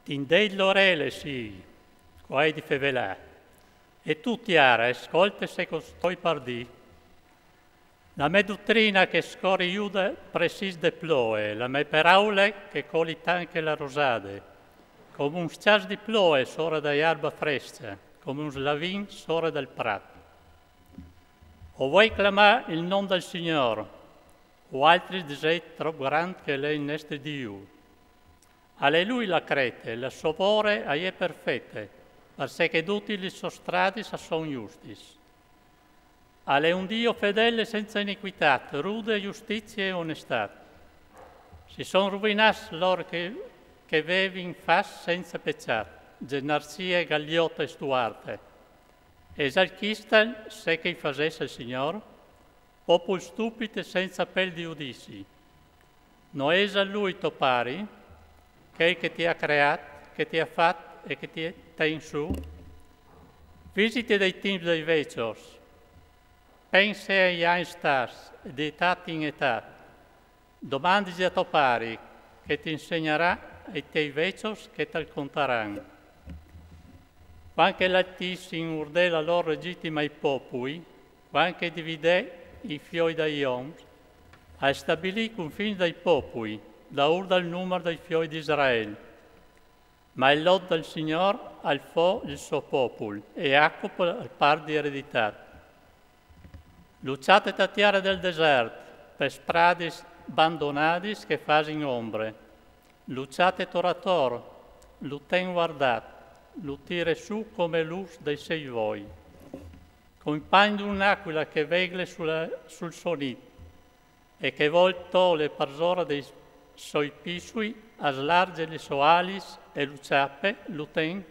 Tindei l'orele, sì, quai di fevelà, e tu, Tiara, ascolta se costoi pardì. La me dottrina che scori iuda precis de ploe, la me paraule che coli tanche la rosade, come un scias di ploe sora da erba fresca, come un slavin sora del prato. O vuoi clamare il nome del Signore, o altri disei troppo grande che lei neste Dio. Alleluia la crete, la sopore è perfette, perché tutti li sostradis son justis. Alle un Dio fedele senza iniquità, rude giustizia e onestà. Si son ruinati loro che vevin fas senza peccat, genarsia e gagliotta e stuarte. Esalchista se che facesse il Signore, popolo stupide senza pel di udici. Non è a Lui to pari, che ti ha creato, che ti ha fatto e che ti ha in su. Visite dei tempi dei vecchios, pensa agli anni stars, di età in età. Domandisi a tuo pari, che ti insegnerà, e tei vecchios che te contaranno. Quando l'Altissimo urdè la loro legittima ai popoli, quando dividè i fioi dagli uomini, ha stabilito i confini dei popoli, da urda il numero dei fioi di Israele. Ma il lot del Signore al fo il suo popolo, e Jacopo al par di eredità. Lucciate tatiare del deserto, per strade abbandonate che fasin ombre. Lucciate torator, l'uten guardato, lo tire su come luz dei sei voi. Compagno di un'aquila che vegle sul sonit e che volto le parzora dei suoi pisui a slarge le soalis e luciappe l'uten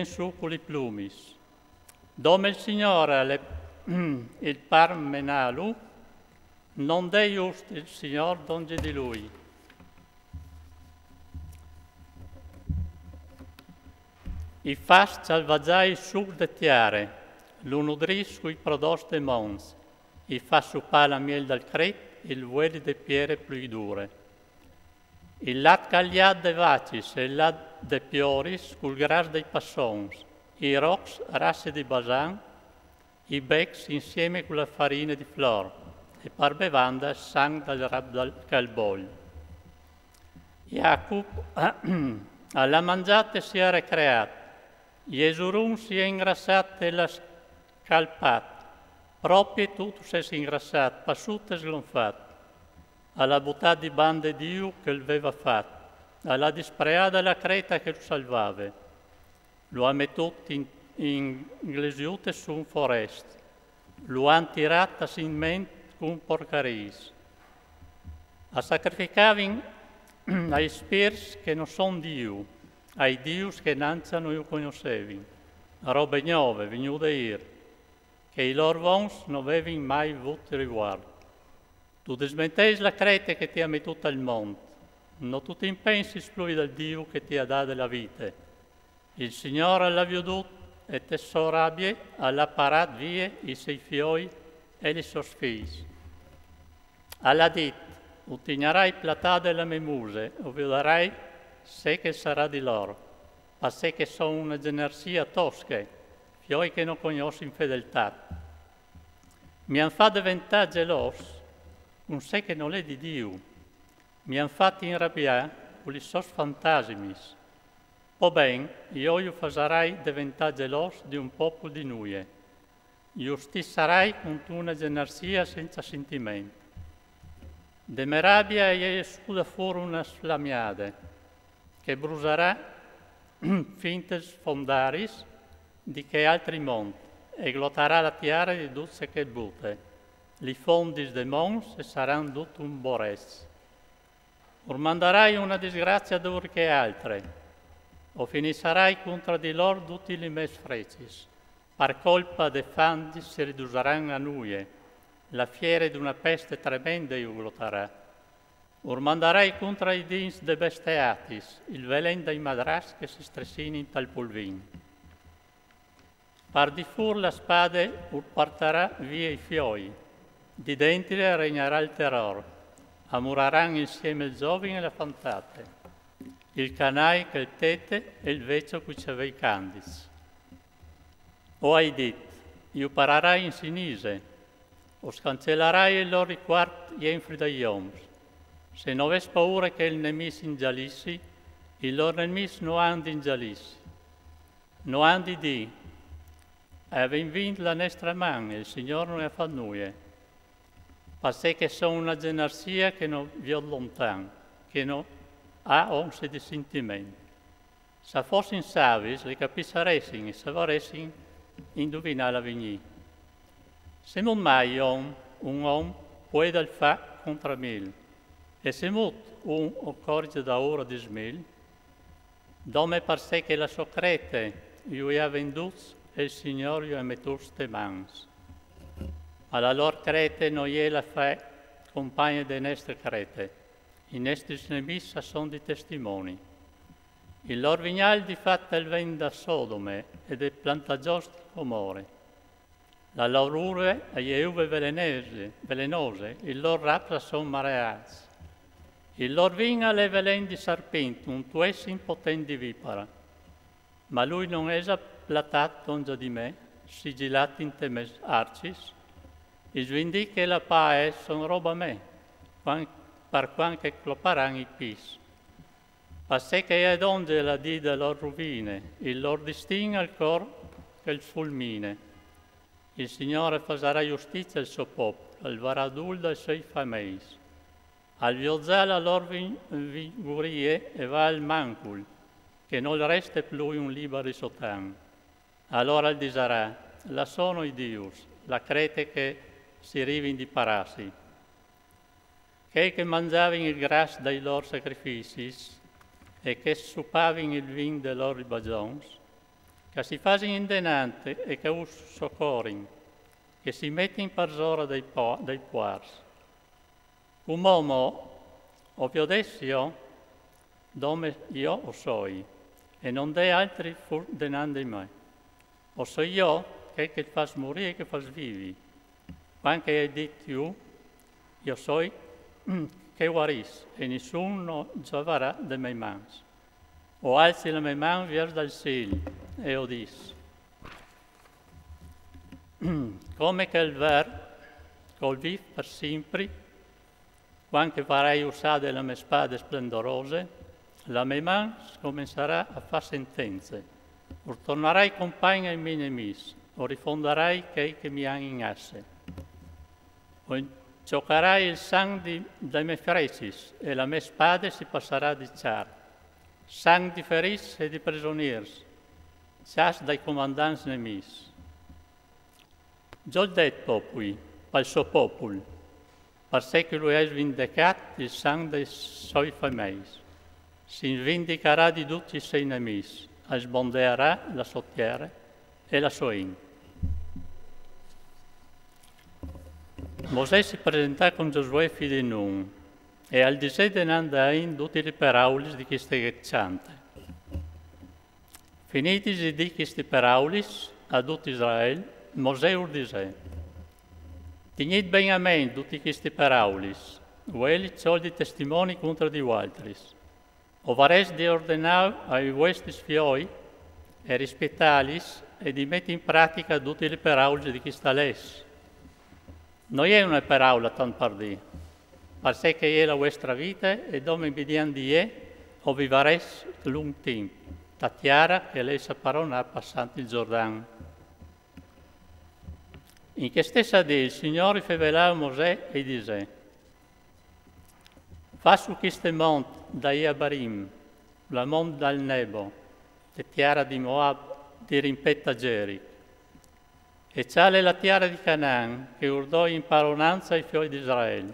su con i plumis. Dome il Signore il par menalu, non dei just il Signor donge di Lui. I fas salvaggiai suc de tiare, lo nudris sui prodoste mons, i fa supà la miel dal cret, il vueli de piere più dure. Il lat cagliat de vacis e il lat de pioris col gras dei passons, i rocs rasse di basan, i becs insieme con la farina di flor, e par bevanda sang dal rab dal calbol. Jacob alla mangiata si è recreato, Jesurun si è ingrassato e l'ha scalpato, proprio tutto si è ingrassato, passuto e sgonfato. Alla bontà di bande di Dio che l'aveva fatto, alla dispreada la creta che lo salvava. Lo ha mettuto in glesiute su un forest, lo ha tirato in mente con porcaris. A sacrificare ai spiriti che non sono Dio, ai Dios che non io conoscevi, robe nuove, venute ir, che i loro vons non avevano mai avuto riguardo. Tu dismenteis la crete che ti ha mettuto al mondo, non tu ti impensi esclui dal Dio che ti ha dato la vita. Il Signore l'ha veduto e te sorabbie alla parat via i sei fioi e i suoi figli. Alla dit, utignerai platà della memuse, o vedrai se che sarà di loro, ma se che sono una generzia tosca, fioi che non conoscono infedeltà. Mi han fatto diventare geloso, un sé che non è di Dio, mi han fatto inrabbiare con i suoi fantasmi. O ben, io farai diventare geloso di un popolo di noi. Io sarai con una generzia senza sentimento. De me rabbia è scuda fuori una slamiade, che brucerà finte sfondaris di che altri monti, e glotterà la tiara di duzze che butte. Li fondis de mons e saranno tutto un bores. Or mandarai una disgrazia dur che altre, o finissarai contro di loro tutti i mes frecis. Per colpa de fandi si ridurranno a nuie, la fiera di una peste tremenda io glotterà. Or mandarai contro i dins de besteatis, il velen dei madras che si stressini in tal polvin. Par di fur la spade ur porterà via i fioi, di dentro regnerà il terror, amuraranno insieme il giovine e la fantate. il canai che il tete e il vecchio cui c'avei candis. O hai dit, io pararai in sinise, o scancellerai il loro riquart jenfri da ioms. Se non ves paura che il nemis ingialissi, il loro nemis no andi ingialissi. No andi di, avem vinto la nostra mano, il Signore non ha fatto nulla. Perché che sono una generazione che non vi lontano, che non ha onse di sentimenti. Se fossero savi, li capisseressero e sapressero indovinare l'avvenire. Se non mai un uomo può dal fa contro mille, e se un accorge da ora di smil, dome per sé che la socrete io ha venduto e il Signore io ha messo ste mans. Ma la loro crete non è la fe compagna delle nostre crete. I nostri nemici sono di testimoni. Il loro vignale di fatto è ven da Sodome ed è plantagione di Gomorra. La loro urbe è uve velenose, il loro rapra sono mareati. Il loro vignale è velen di serpente, un tues impotente di vipera. Ma lui non è platato ongia di me, sigillato in temes arcis, e svindì che la pae sono roba me, per quanche cloparan i pis. Passè che è onde la di de lor rovine, il lor distingue al cor che il fulmine. Il Signore farà giustizia al suo popolo, al varaduldo ai suoi fameis. Al violzà la lor vigurie e va al mancul, che non resta più un libero sotan. Allora il disarà, la sono i Dius, la crete che si rivin di parassi. Che mangiavano il gras dai loro sacrifici e che supavano il vin dei loro ribagions, che si fasino indenante e che us soccorin, che si mettono in parzora dai puars. Un uomo, ovvio desio, dome io o soi, e non de altri fur denande in me. O so io che fas morire e che fas vivi. Quanche hai detto io soi che guaris, e nessuno giovarà de mie mans. O alzi la mia mano verso dal cielo, e o dis. Come che il ver, col viv per sempre, quanche farai usare le mie spade splendorose, la mia mano comincerà a fare sentenze. O tornerai compagno ai miei nemici, o rifonderai che mi hanno in asse. O giocherai il sangue dei miei frecis, e la mia spada si passerà di char. Sangue di feris e di prigionieri, cias dai comandanti nemici. Già detto poi, al suo popolo, perché lui ha vindicato il sangue dei suoi fameis. Si vindicherà di tutti i suoi nemici, e sbonderà la sua terra e la sua in. Mosè si presentò con Giosuè figlio di Nun, e al disè denandain tutti le paraulis di queste grecciante. Finitisi di queste paraulis a tutto Israele, Mosè urdisè: Tignit ben a me tutti queste paraulis, quelli soldi testimoni contro di altris. O vares di ordenare ai vostri fioi e rispettalis e di mettere in pratica tutte le paraulis di questa legge. Non è una parola tanto per dire, perché è la vostra vita e dove vediamo di o vivares lungo tempo. Ta chiara che lei saprà passando il Giordano. In che stessa dì il Signore rivelò a Mosè e disse: fa su questo monte da Iabarim, la monte dal Nebo, la terra di Moab, di rimpetta Gerico. E c'è la terra di Canaan, che urdò in paronanza ai figli di Israele.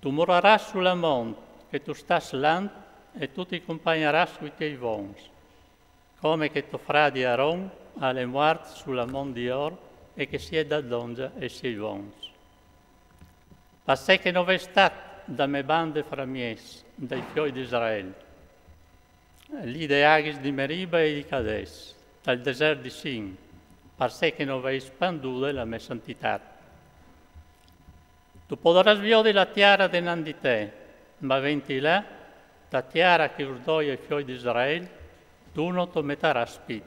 Tu morirai sulla monte, che tu stas land, e tu ti accompagnerai sui tuoi vons, come che tuo frate Aaron alle morte sulla monte di Or, e che sia da donza e sia vons. Perché non è stato da me bande fra mies, dai figli di Israele, lì dei Agis di Meriba e di Cades, dal deserto di Sin, perché non vai spanduto la mia santità. Tu potrai sviare la terra denanti te, ma venti là da tiara che us doi e fioi di Israele, tu non to metterà spit.